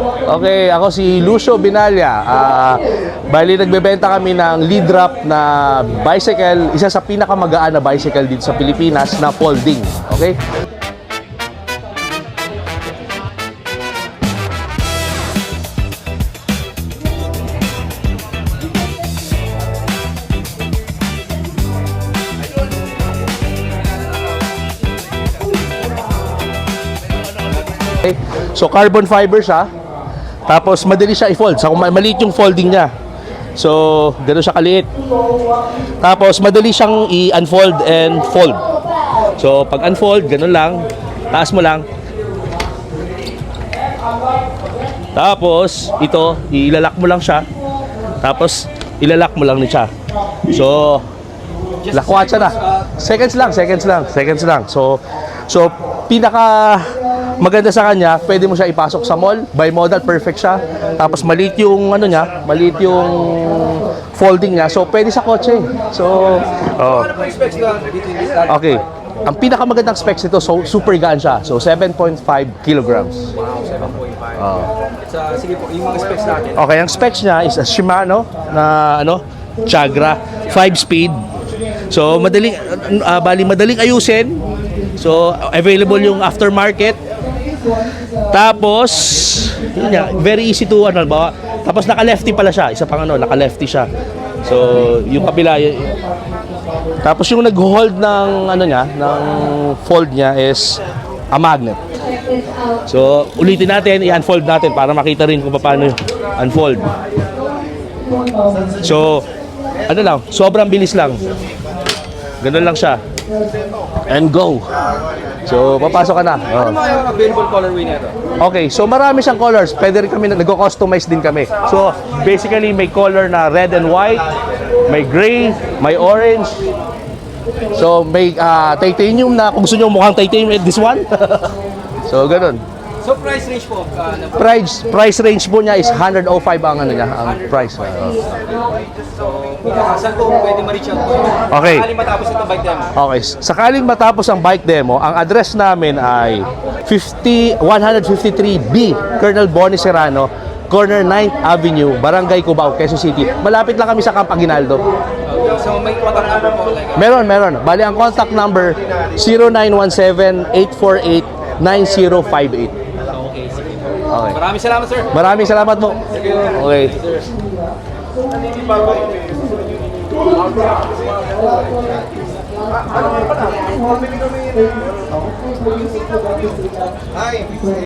Okay, ako si Lucio Binalya. Bali, nagbebenta kami ng lead wrap na bicycle, isa sa pinakamagaan na bicycle dito sa Pilipinas na folding. Okay? Okay? So carbon fiber siya. Tapos madali siya i-fold. So maliit yung folding niya. So gano'n siya kaliit. Tapos madali siyang i-unfold and fold. So pag unfold, gano'n lang. Taas mo lang. Tapos ito, ilalak mo lang siya. Tapos ilalak mo lang siya. So lakwatsa na. Seconds lang. So pinaka maganda sa kanya, pwede mo siya ipasok sa mall, bimodal, perfect siya. Tapos maliit yung ano niya, maliit yung folding niya. So pwede sa kotse. So okay. Ang pinakamagandang specs nito, so super gaan siya. So 7.5 kilograms. Wow, 7.5. Sige po, yung mga specs natin. Okay, ang specs niya is a Shimano na Chagra 5-speed. So madaling ayusin. So available yung aftermarket. Tapos yun nga, very easy to bawa. Tapos naka-lefty pala siya, isa pang naka-lefty siya. So yung kapila tapos yung nag-hold ng ng fold niya is a magnet. So ulitin natin, i-unfold natin para makita rin kung paano unfold. So sobrang bilis lang. Ganun lang siya. And go. So, papasok ka na. Ano mga available colorway nito? Okay, so marami siyang colors. Pwede rin kami, nag-customize din kami. So, basically, may color na red and white, may gray, may orange. So, may titanium na, kung gusto nyo mukhang titanium, this one. So, ganun. So, price range po? Price range po niya is 105 ang ang price. So, saan po pwede ma-reach out po? Okay. Sakaling matapos itong bike demo? Okay, sakaling matapos ang bike demo, ang address namin ay 153B, Colonel Bonnie Serrano, corner 9th Avenue, Barangay Cubao, Quezon City. Malapit lang kami sa Camp Aguinaldo. So, may contact number po? Meron. Bali, ang contact number 0917-848-9058. Okay, sige. Okay. Maraming salamat, sir. Maraming salamat po. Okay. Hi.